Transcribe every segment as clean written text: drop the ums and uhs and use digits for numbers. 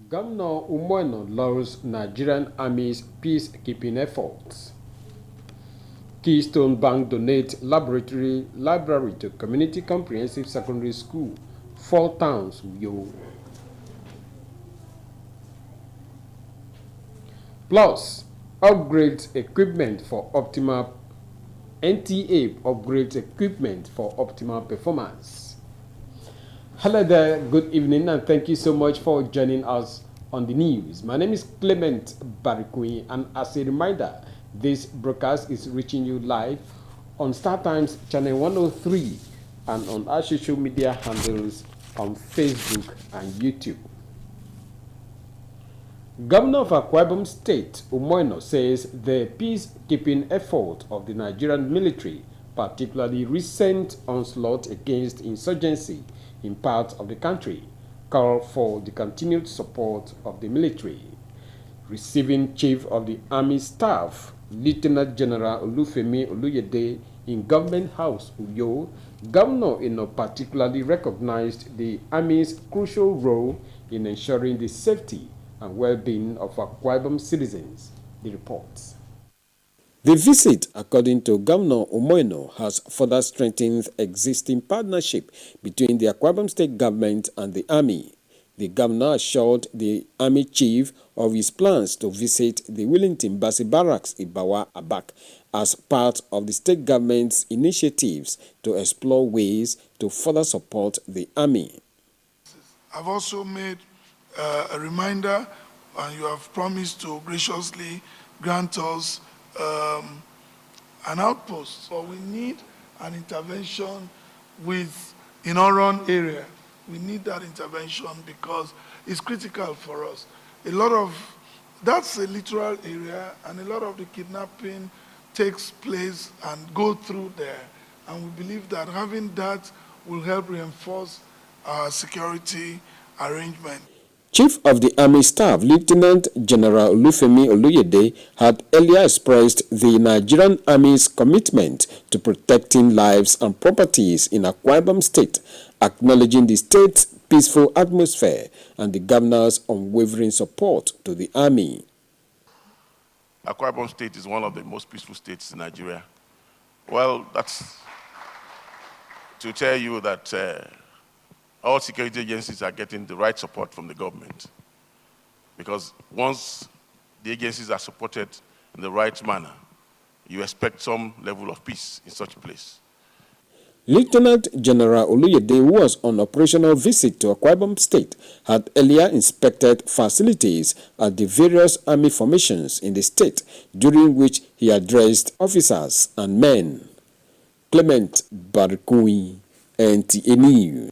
Governor Umoeno laurs Nigerian Army's peacekeeping efforts. Keystone Bank donates library to Community Comprehensive Secondary School, 4 towns, Uyo. Plus, upgrades equipment for optimal NTA upgrades equipment for optimal performance. Hello there, good evening, and thank you so much for joining us on the news. My name is Clement Barikui, and as a reminder, this broadcast is reaching you live on StarTimes Channel 103 and on our social media handles on Facebook and YouTube. Governor of Akwa Ibom State, Umoeno, says the peacekeeping effort of the Nigerian military, particularly recent onslaught against insurgency in parts of the country, call for the continued support of the military. Receiving Chief of the Army Staff, Lieutenant General Olufemi Oluyede, in Government House, Uyo, Governor Umoeno particularly recognized the Army's crucial role in ensuring the safety and well-being of Akwa Ibom citizens. The reports. The visit, according to Governor Umoeno, has further strengthened existing partnership between the Akwa Ibom State government and the Army. The governor assured the Army chief of his plans to visit the Wellington Basi Barracks Ibawa Abak as part of the state government's initiatives to explore ways to further support the Army. I've also made a reminder, and you have promised to graciously grant us an outpost. So we need an intervention in our own area. We need that intervention because it's critical for us. That's a literal area, and a lot of the kidnapping takes place and go through there. And we believe that having that will help reinforce our security arrangement. Chief of the Army Staff, Lieutenant General Olufemi Oluyede, had earlier expressed the Nigerian Army's commitment to protecting lives and properties in Akwa Ibom State, acknowledging the state's peaceful atmosphere and the governor's unwavering support to the Army. Akwa Ibom State is one of the most peaceful states in Nigeria. Well, that's to tell you that all security agencies are getting the right support from the government. Because once the agencies are supported in the right manner, you expect some level of peace in such a place. Lieutenant General Oluyede, who was on operational visit to Akwa Ibom State, had earlier inspected facilities at the various army formations in the state, during which he addressed officers and men. Clement Barikui, NTA News.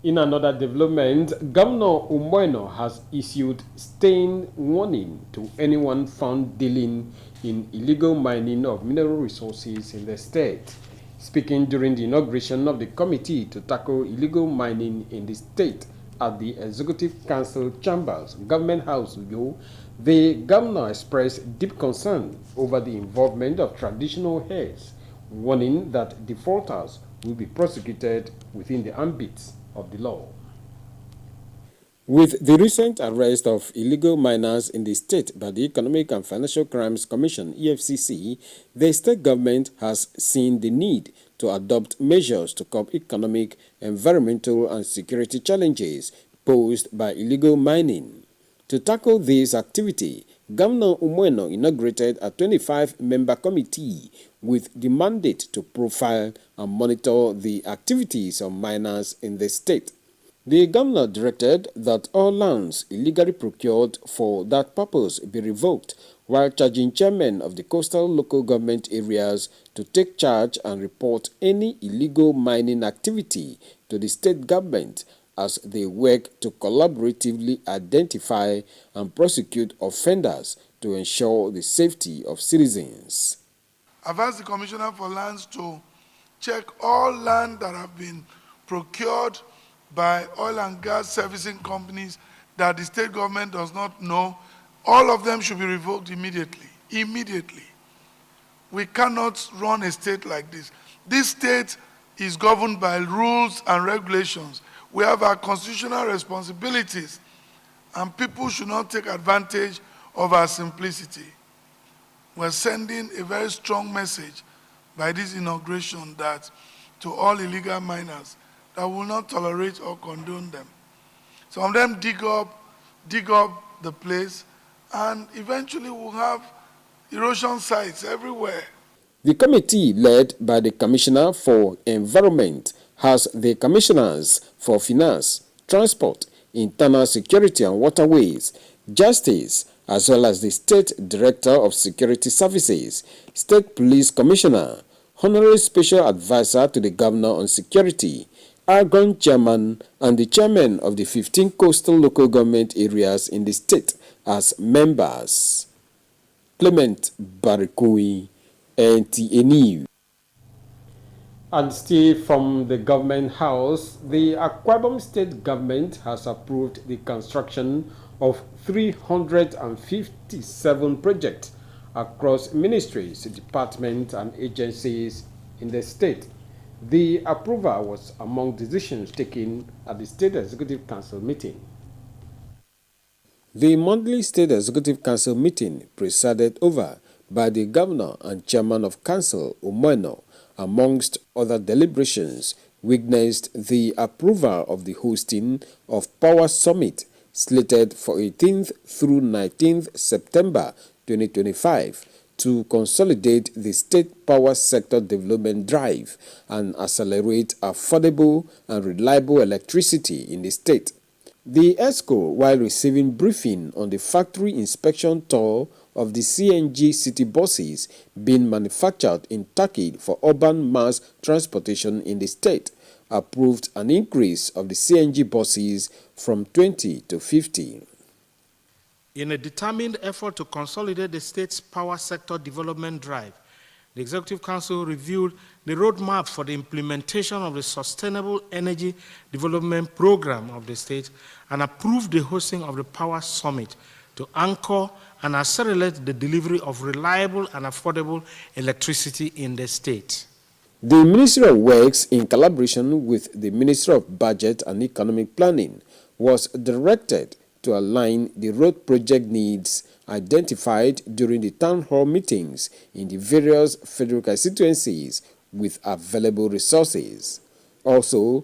In another development, Governor Umoeno has issued stern warning to anyone found dealing in illegal mining of mineral resources in the state. Speaking during the inauguration of the Committee to Tackle Illegal Mining in the State at the Executive Council Chambers, Government House, Uyo, the governor expressed deep concern over the involvement of traditional heads, warning that defaulters will be prosecuted within the ambit of the law. With the recent arrest of illegal miners in the state by the Economic and Financial Crimes Commission, EFCC, the state government has seen the need to adopt measures to curb economic, environmental, and security challenges posed by illegal mining. To tackle this activity, Governor Umoeno inaugurated a 25-member committee with the mandate to profile and monitor the activities of miners in the state. The governor directed that all lands illegally procured for that purpose be revoked, while charging chairmen of the coastal local government areas to take charge and report any illegal mining activity to the state government as they work to collaboratively identify and prosecute offenders to ensure the safety of citizens. I've asked the Commissioner for Lands to check all land that have been procured by oil and gas servicing companies that the state government does not know. All of them should be revoked immediately. Immediately. We cannot run a state like this. This state is governed by rules and regulations. We have our constitutional responsibilities and people should not take advantage of our simplicity. We're sending a very strong message by this inauguration that to all illegal miners that will not tolerate or condone them. Some of them dig up the place, and eventually we'll have erosion sites everywhere. The committee, led by the Commissioner for Environment, has the Commissioners for Finance, Transport, Internal Security and Waterways, Justice, as well as the State Director of Security Services, State Police Commissioner, Honorary Special Advisor to the Governor on Security, Argonne Chairman, and the Chairman of the 15 coastal local government areas in the state as members. Clement Barikui, NTA News. And still from the government house, the Akwa Ibom state government has approved the construction of 357 projects across ministries, departments, and agencies in the state. The approval was among decisions taken at the State Executive Council meeting. The monthly State Executive Council meeting, presided over by the Governor and Chairman of Council, Umoino, amongst other deliberations, witnessed the approval of the hosting of Power Summit, slated for 18th through 19th September 2025, to consolidate the state power sector development drive and accelerate affordable and reliable electricity in the state. The ESCO, while receiving briefing on the factory inspection tour of the CNG city buses being manufactured in Turkey for urban mass transportation in the state, approved an increase of the CNG buses from 20 to 50. In a determined effort to consolidate the state's power sector development drive, the Executive Council reviewed the roadmap for the implementation of the Sustainable Energy Development Program of the state and approved the hosting of the Power Summit to anchor and accelerate the delivery of reliable and affordable electricity in the state. The Ministry of Works, in collaboration with the Ministry of Budget and Economic Planning, was directed to align the road project needs identified during the town hall meetings in the various federal constituencies with available resources. Also,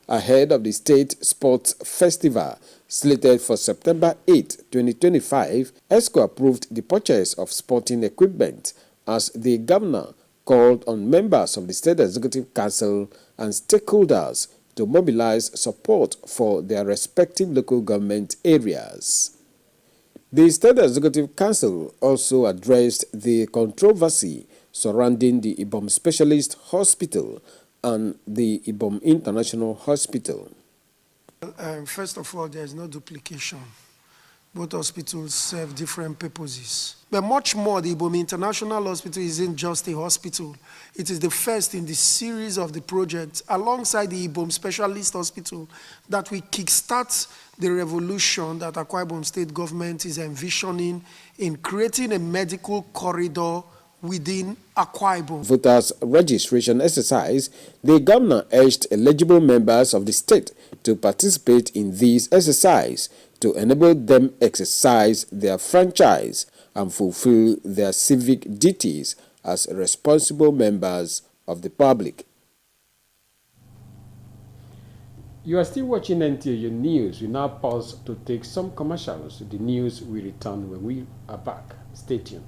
ahead of the State Sports Festival slated for September 8, 2025, ESCO approved the purchase of sporting equipment as the Governor called on members of the State Executive Council and stakeholders to mobilize support for their respective local government areas. The State Executive Council also addressed the controversy surrounding the Ibom Specialist Hospital and the Ibom International Hospital. First of all, there is no duplication. Both hospitals serve different purposes. But much more, the Ibom International Hospital isn't just a hospital. It is the first in the series of the projects, alongside the Ibom Specialist Hospital, that we kickstart the revolution that Akwa Ibom State Government is envisioning in creating a medical corridor within Akwa Ibom. Voters' registration exercise, the Governor urged eligible members of the state to participate in this exercise to enable them exercise their franchise and fulfill their civic duties as responsible members of the public. You are still watching NTA News. We now pause to take some commercials. The news will return when we are back. Stay tuned.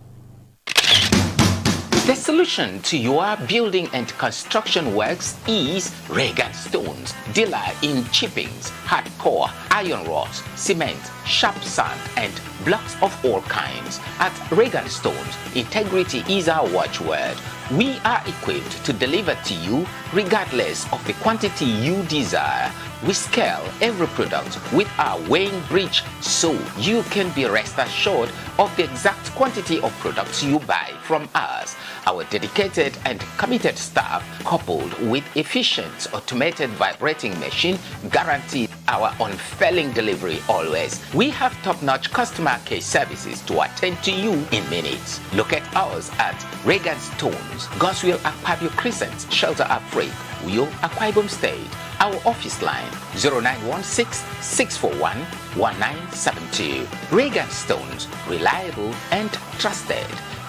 The solution to your building and construction works is Regan Stones, dealer in chippings, hardcore, iron rods, cement, sharp sand, and blocks of all kinds. At Regan Stones, integrity is our watchword. We are equipped to deliver to you regardless of the quantity you desire. We scale every product with our weighing bridge so you can be rest assured of the exact quantity of products you buy from us. Our dedicated and committed staff, coupled with efficient automated vibrating machine, guarantee our unfailing delivery always. We have top-notch customer care services to attend to you in minutes. Look at us at Regan Stones, Goswell Akpabio Crescent, Shelter Afraid, Uyo, Akwa Ibom State. Our office line 0916-641-1972. Regan Stones, reliable and trusted.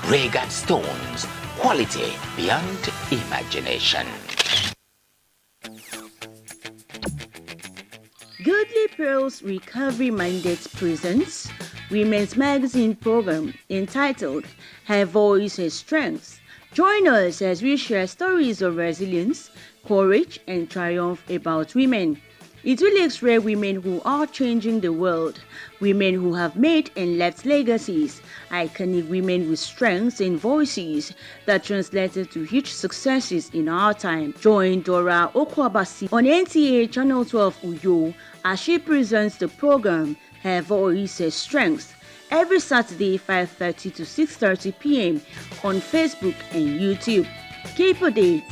Regan Stones, quality beyond imagination. Goodly Pearls Recovery Mandate presents Women's Magazine program entitled Her Voice, Her Strength. Join us as we share stories of resilience, courage, and triumph about women. It will x-ray women who are changing the world, women who have made and left legacies, iconic women with strengths and voices that translated to huge successes in our time. Join Dora Okwabasi on NTA Channel 12 Uyo as she presents the program Her Voice, Her Strength every Saturday 5:30 to 6:30 p.m. on Facebook and YouTube. Keep a date.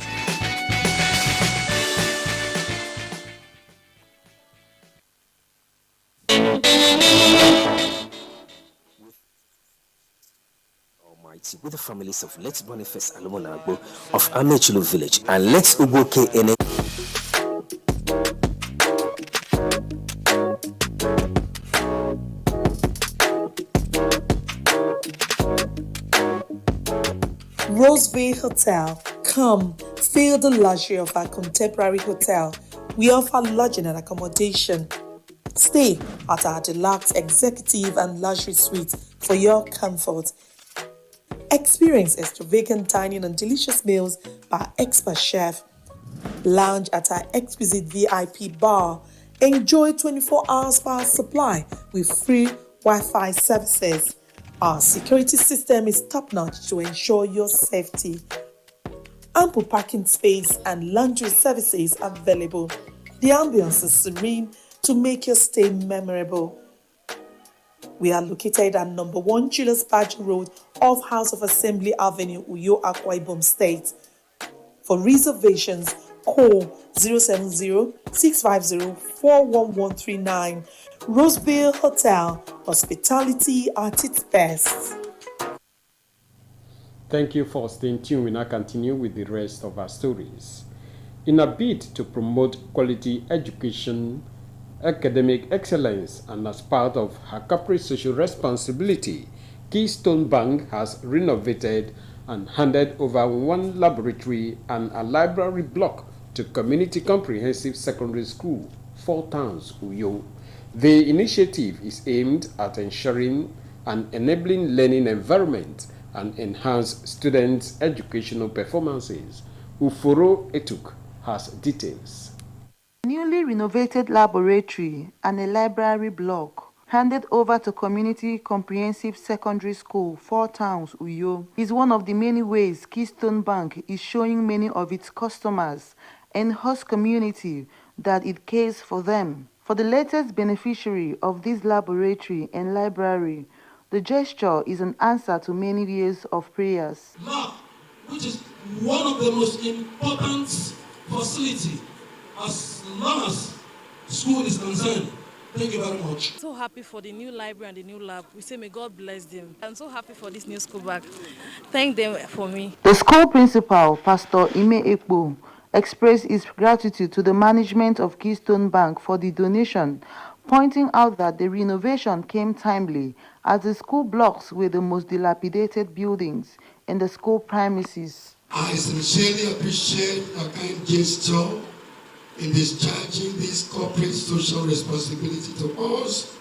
With the families of Let's Boniface Alumonagbo of Amechulu Village and Let's Ugoke Ene. Roseville Hotel. Come, feel the luxury of our contemporary hotel. We offer lodging and accommodation. Stay at our deluxe executive and luxury suite for your comfort. Experience extravagant dining and delicious meals by expert chef. Lounge at our exquisite VIP bar. Enjoy 24 hours power supply with free Wi-Fi services. Our security system is top-notch to ensure your safety. Ample parking space and laundry services available. The ambience is serene to make your stay memorable. We are located at number 1 Julius Badger Road off House of Assembly Avenue, Uyo, Akwa Ibom State. For reservations, call 070-650-41139. Roseville Hotel, hospitality at its best. Thank you for staying tuned. We now continue with the rest of our stories. In a bid to promote quality education, academic excellence, and as part of her corporate social responsibility, Keystone Bank has renovated and handed over 1 laboratory and a library block to Community Comprehensive Secondary School, 4 Towns, Uyo. The initiative is aimed at ensuring an enabling learning environment and enhance students' educational performances. Uforo Etuk has details. Newly renovated laboratory and a library block handed over to Community Comprehensive Secondary School, 4 Towns, Uyo, is one of the many ways Keystone Bank is showing many of its customers and host community that it cares for them. For the latest beneficiary of this laboratory and library, the gesture is an answer to many years of prayers. Lab, which is one of the most important facilities as long as school is concerned. Thank you very much. So happy for the new library and the new lab. We say may God bless them. I'm so happy for this new school bag. Thank them for me. The school principal, Pastor Ime Ekpo, expressed his gratitude to the management of Keystone Bank for the donation, pointing out that the renovation came timely as the school blocks were the most dilapidated buildings in the school premises. I sincerely appreciate a kind gesture in discharging this corporate social responsibility to us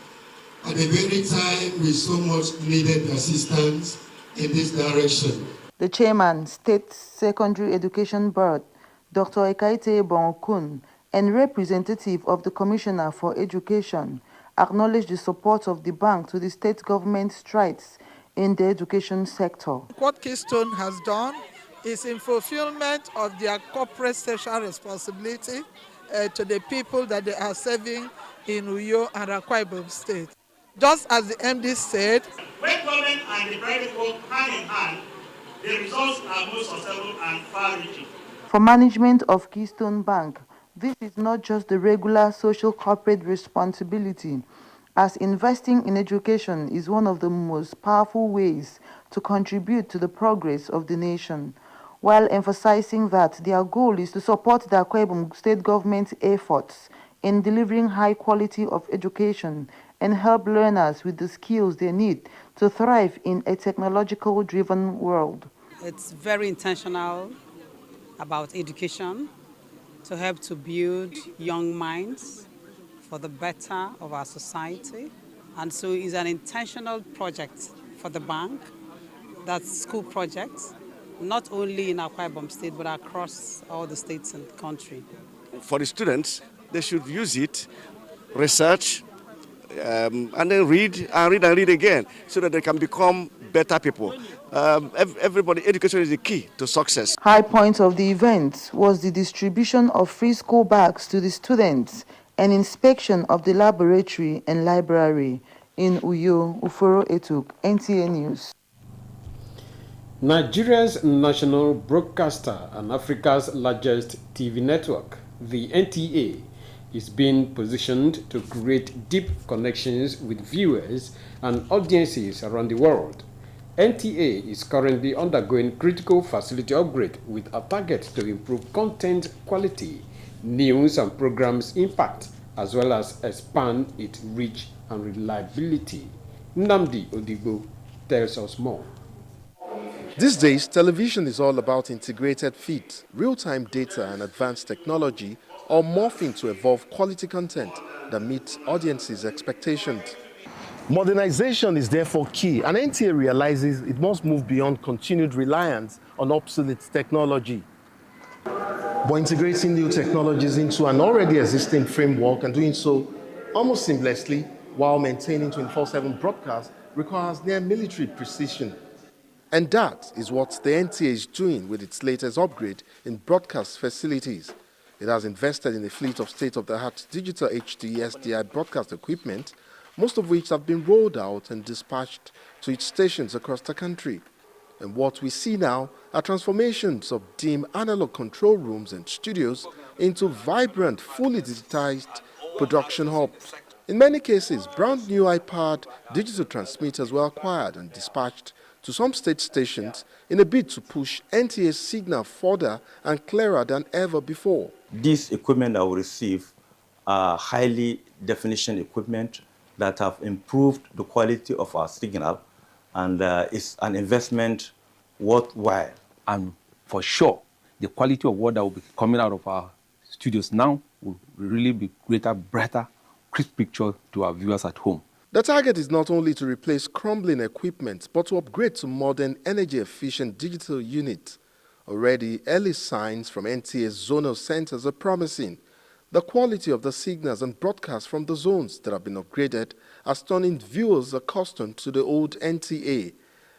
at the very time we so much needed assistance in this direction. The chairman, State Secondary Education Board, Dr. Ekaite Bonkun, and representative of the Commissioner for Education acknowledged the support of the bank to the state government's strides in the education sector. What Keystone has done is in fulfillment of their corporate social responsibility to the people that they are serving in Uyo and Akwa Ibom State. Just as the MD said, when government and the private work hand in hand, the results are more sustainable and far-reaching. For management of Keystone Bank, this is not just the regular social corporate responsibility, as investing in education is one of the most powerful ways to contribute to the progress of the nation. while emphasizing that their goal is to support the Akwa Ibom state government's efforts in delivering high quality of education and help learners with the skills they need to thrive in a technological-driven world. It's very intentional about education to help to build young minds for the better of our society. And so it's an intentional project for the bank, that's school projects, not only in Akwa Ibom State, but across all the states in the country. For the students, they should use it, research, and then read and read and read again, so that they can become better people. Everybody, education is the key to success. High point of the event was the distribution of free school bags to the students and inspection of the laboratory and library in Uyo. Uforo Etuk, NTA News. Nigeria's national broadcaster and Africa's largest TV network, the NTA, is being positioned to create deep connections with viewers and audiences around the world. NTA is currently undergoing critical facility upgrade with a target to improve content quality, news and programs impact, as well as expand its reach and reliability. Nnamdi Odigbo tells us more. These days, television is all about integrated feed, real-time data and advanced technology, all morphing to evolve quality content that meets audiences' expectations. Modernization is therefore key, and NTA realizes it must move beyond continued reliance on obsolete technology. By integrating new technologies into an already existing framework and doing so almost seamlessly while maintaining 24/7 broadcast requires near military precision. And that is what the NTA is doing with its latest upgrade in broadcast facilities. It has invested in a fleet of state-of-the-art digital HD SDI broadcast equipment, most of which have been rolled out and dispatched to its stations across the country. And what we see now are transformations of dim analog control rooms and studios into vibrant, fully digitized production hubs. In many cases, brand new iPad digital transmitters were acquired and dispatched to some state stations in a bid to push NTA's signal further and clearer than ever before. This equipment that we receive are highly definition equipment that have improved the quality of our signal, and it's an investment worthwhile. And for sure, the quality of what that will be coming out of our studios now will really be greater, brighter, crisp picture to our viewers at home. The target is not only to replace crumbling equipment, but to upgrade to modern, energy-efficient digital units. Already, early signs from NTA's zonal centers are promising. The quality of the signals and broadcasts from the zones that have been upgraded are turning viewers accustomed to the old NTA.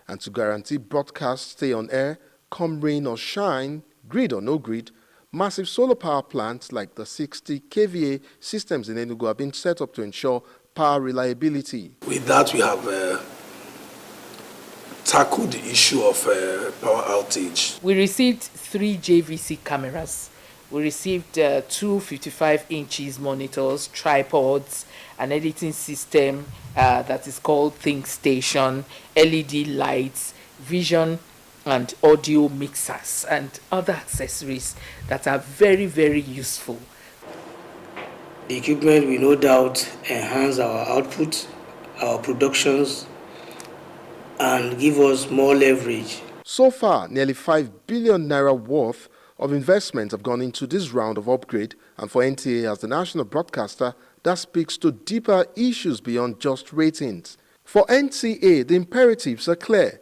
And to guarantee broadcasts stay on air, come rain or shine, grid or no grid, massive solar power plants like the 60 kVA systems in Enugu have been set up to ensure power reliability. With that, we have tackled the issue of power outage. We received 3 JVC cameras. We received 2 55-inch monitors, tripods, an editing system that is called ThinkStation, LED lights, vision and audio mixers, and other accessories that are very, very useful. The equipment will no doubt enhance our output, our productions, and give us more leverage. So far, nearly 5 billion naira worth of investment have gone into this round of upgrade, and for NTA as the national broadcaster, that speaks to deeper issues beyond just ratings. For NTA, the imperatives are clear.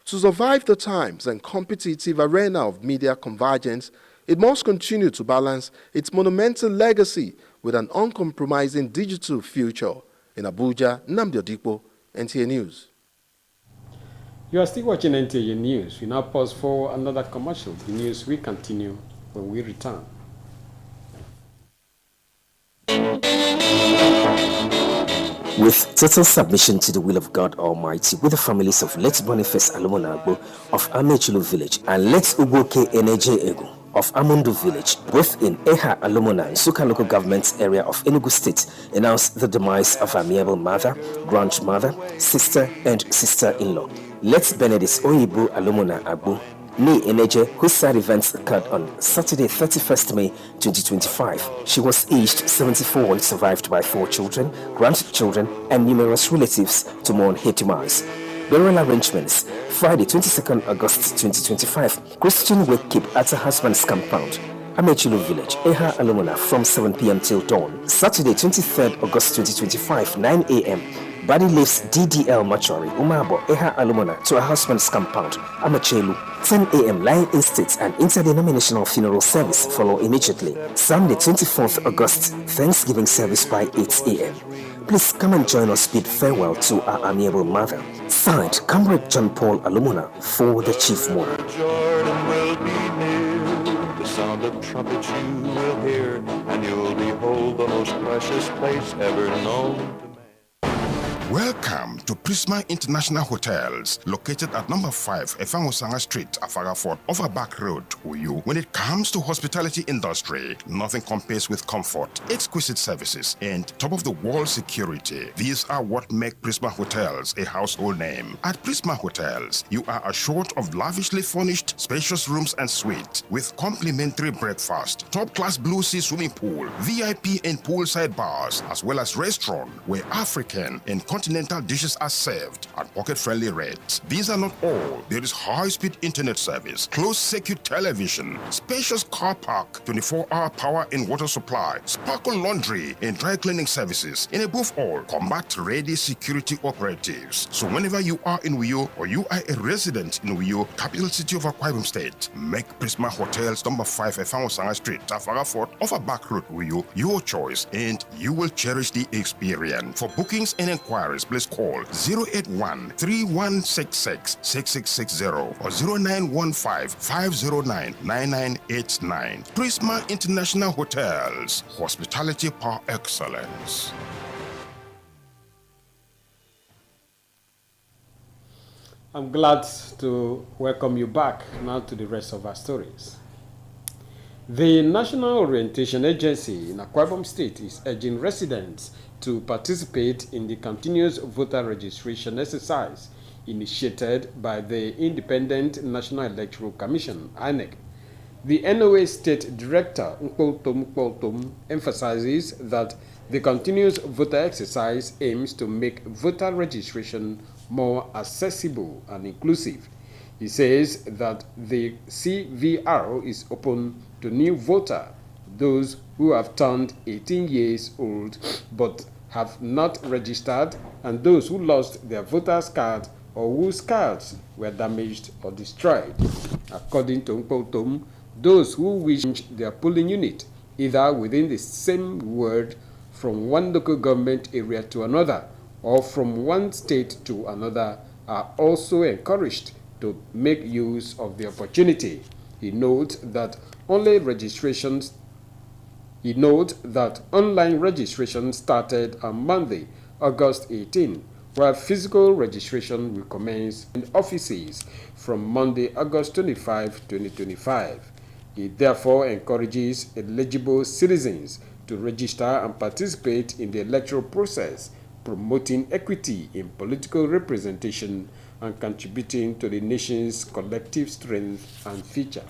To survive the times and competitive arena of media convergence, it must continue to balance its monumental legacy with an uncompromising digital future. In Abuja, Nnamdi Odigbo, NTA News. You are still watching NTA News. We now pause for another commercial. The news will continue when we return. With total submission to the will of God Almighty, with the families of Let Boniface Alomonagbo of Amechulu Village and Let Ugoke Eneje Ego of Amundu Village, both in Eha Alomona and Suka local government area of Enugu State, announced the demise of amiable mother, grandmother, sister, and sister-in-law. Let Benedict Oyibo Alomona Agbo Nee Eneje, whose side events occurred on Saturday 31st May 2025. She was aged 74 and survived by 4 children, grandchildren, and numerous relatives to mourn her demise. Burial arrangements: Friday 22nd August 2025, Christian wake keep at her husband's compound, Amechulu Village, Eha Alumina, from 7 p.m. till dawn. Saturday 23rd August 2025, 9 a.m. Body leaves DDL Mortuary, Umabo, Eha Alumina, to her husband's compound, Amechulu. 10 a.m. Lion Estates and interdenominational funeral service follow immediately. Sunday 24th August, Thanksgiving service by 8 a.m. Please come and join us bid farewell to our amiable mother. Signed, Comrade John Paul Alumuna for the Chief Mourner. Jordan will be near, the sound of trumpets you will hear, and you'll behold the most precious place ever known to man. Welcome to Prisma International Hotels, located at number 5 Efangosanga Street, Afaga Fort, Overback Road, Uyu. When it comes to hospitality industry, nothing compares with comfort, exquisite services, and top-of-the-wall security. These are what make Prisma Hotels a household name. At Prisma Hotels, you are assured of lavishly furnished, spacious rooms and suites with complimentary breakfast, top-class blue sea swimming pool, VIP and poolside bars, as well as restaurant where African and continental dishes are served at pocket-friendly rates. These are not all. There is high-speed internet service, closed-circuit television, spacious car park, 24-hour power and water supply, sparkle laundry and dry cleaning services, and above all, combat-ready security operatives. So whenever you are in Uyo or you are a resident in Uyo, capital city of Akwa Ibom State, make Prisma Hotels number 5 Efangosanga Street, Tafaga Fort, Overback Road, Uyo, your choice, and you will cherish the experience. For bookings and inquiries, please call 081-3166-6660 or 0915-509-9989. Prisma International Hotels, hospitality par excellence. I'm glad to welcome you back now to the rest of our stories. The National Orientation Agency in Akwa Ibom State is urging residents to participate in the continuous voter registration exercise initiated by the Independent National Electoral Commission, INEC. The NOA State Director, Nkpoltom, emphasizes that the continuous voter exercise aims to make voter registration more accessible and inclusive. He says that the CVR is open to new voters, those who have turned 18 years old but have not registered, and those who lost their voter's card or whose cards were damaged or destroyed. According to Nkpoltom, those who wish their polling unit, either within the same ward from one local government area to another or from one state to another, are also encouraged to make use of the opportunity. He notes that online registration started on Monday, August 18, while physical registration will commence in offices from Monday, August 25, 2025. He therefore encourages eligible citizens to register and participate in the electoral process, promoting equity in political representation and contributing to the nation's collective strength and future.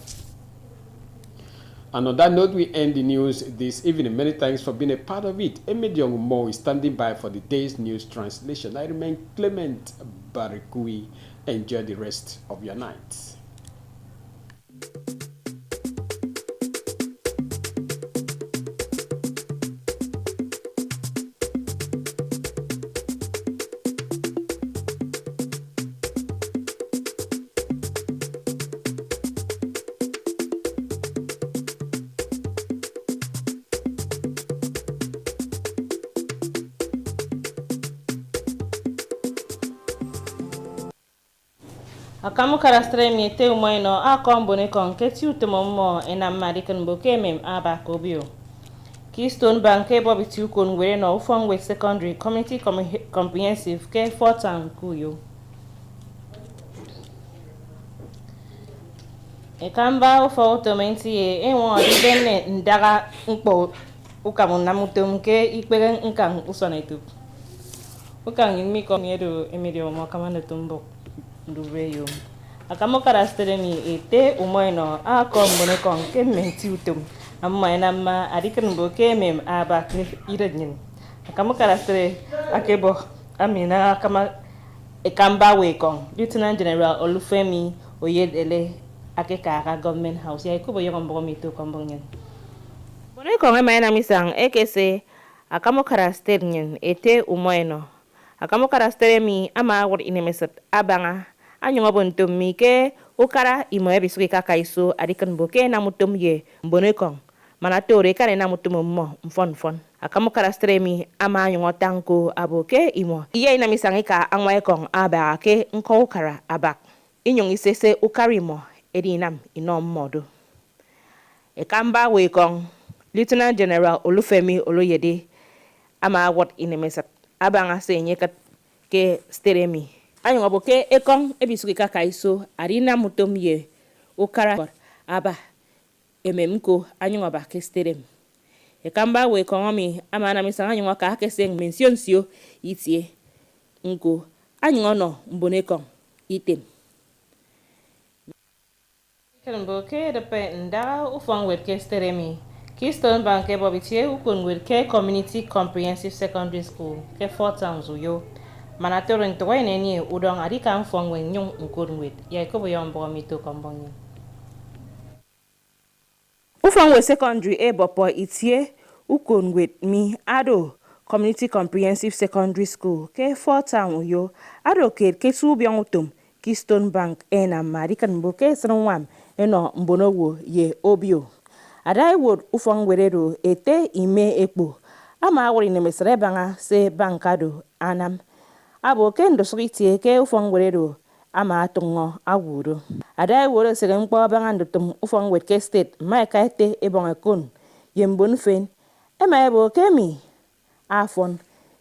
And on that note, we end the news this evening. Many thanks for being a part of it. Emediong Mo is standing by for the day's news translation. I remain Clement Barikui. Enjoy the rest of your night. Akamu karastre miete umoino a kombone kon keti utemomo ena marikan bokemem aba kobio. Keystone Bank Bobi Tukon were no Ufongwe Secondary Community Comprehensive Care Fortan Kuyo. Ekamba ufa otomenti enwo dibene ndaga nkpo ukamunamutum ke ikpere nkan usonetu. Ukan mi komiedo emedio mo kamana tumbo ndureyo. akamokara stremi ete umoino akombone kon kementi utum amma enamma adikan boke mem aba irednin akamokara stre akebo amina kama ekamba wekon Lieutenant General Olufemi Oyedele akekara government house ya ikubo yombo mito kombonyen bone kon ema na misang ekese akamokara sternyen ete umoino akamokara stremi ama wor inemesat abanga anyong bontum mi ke ukara imoe bisuki kakaiso adikan boke na mutum ye mbonekong manatore kare na mutum mo mfon akamokara stremi ama anyong tanko aboke imo iye ina misangika angwae kong aba ke nko ukara abak inyong isese ukarimo edinam inom modo ekamba we kong Lieutenant General Olufemi Oloyede ama wat inemesat abanga senye ke stremi anyong aboke ekong ebisuki kakaiso arina mutum ye ukara aba ememko anyong aba kesterem ekamba we kongomi amana misanga anyong ka keseng mention sio itie nko anyong no mbonekong item Kelmboke depe nda ufang wet kesteremi Keystone Bank e bobitie ukun wet ke Community Comprehensive Secondary School ke 4 towns uyo manatoro ntwa neni udong adika mfong wen nyong nkurwet ya ikobo yombo mito kombonye ufong we secondary e bopo itie ukonwet mi ado Community Comprehensive Secondary School ke 4 town uyo ado ke subion utum Keystone Bank na marika mboke sranwam eno mbonowo ye obio adai wod ufong werero ete ime ekpo ama awori ne mesre banga se bankado anam abo kendo sritie ke ufong werero ama atungo awuro adai woro sere mkpo banga ndutum ufong wet ke state mai kaite ebon ekon yembon fen ema ebo kemi afon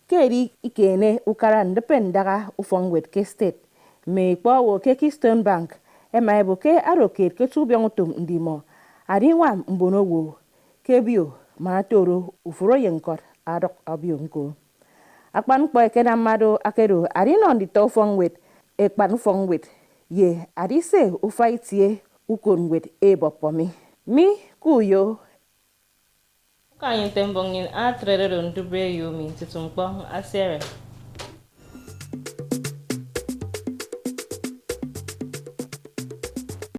keri ikene ukara ndependara ufong wet ke state me kpo wo ke Keystone Bank ema ebo ke aroket ke tubion utum ndimo ariwa mbonowo kebio matoro ufuro yenkor adok abionko akpan kpo ekena mado akedo arino ndito ufong wet ekpan ufong wet ye arise ufaitie ukon wet ebopomi mi kuyo kanyi tembongin atrere ndube yomi titumpo asere